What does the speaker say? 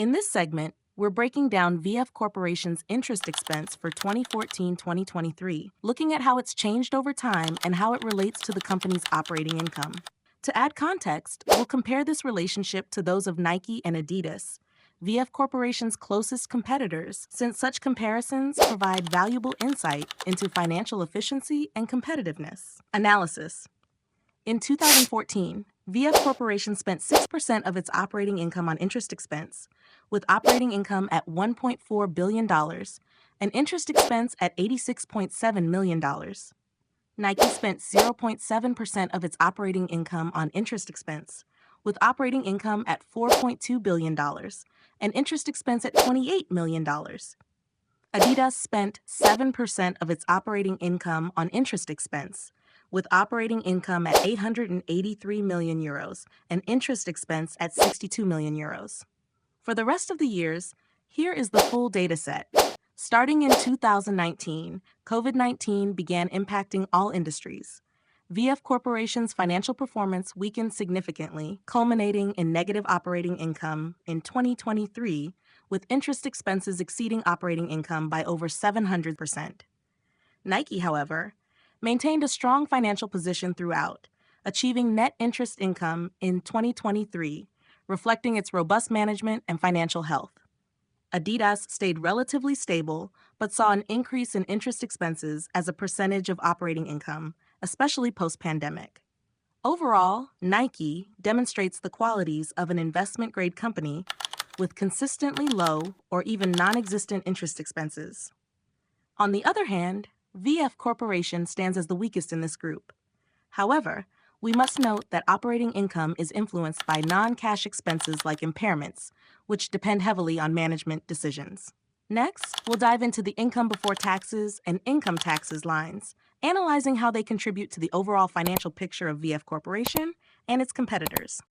In this segment, we're breaking down VF Corporation's interest expense for 2014-2023, looking at how it's changed over time and how it relates to the company's operating income. To add context, we'll compare this relationship to those of Nike and Adidas, VF Corporation's closest competitors, since such comparisons provide valuable insight into financial efficiency and competitiveness. Analysis. In 2014, VF Corporation spent 6% of its operating income on interest expense, with operating income at $1.4 billion and interest expense at $86.7 million. Nike spent 0.7% of its operating income on interest expense, with operating income at $4.2 billion and interest expense at $28 million. Adidas spent 7% of its operating income on interest expense, with operating income at 883 million euros and interest expense at 62 million euros. For the rest of the years, here is the full data set. Starting in 2019, COVID-19 began impacting all industries. VF Corporation's financial performance weakened significantly, culminating in negative operating income in 2023, with interest expenses exceeding operating income by over 700%. Nike, however, maintained a strong financial position throughout, achieving net interest income in 2023, reflecting its robust management and financial health. Adidas stayed relatively stable, but saw an increase in interest expenses as a percentage of operating income, especially post-pandemic. Overall, Nike demonstrates the qualities of an investment-grade company with consistently low or even non-existent interest expenses. On the other hand, VF Corporation stands as the weakest in this group. However, we must note that operating income is influenced by non-cash expenses like impairments, which depend heavily on management decisions. Next, we'll dive into the income before taxes and income taxes lines, analyzing how they contribute to the overall financial picture of VF Corporation and its competitors.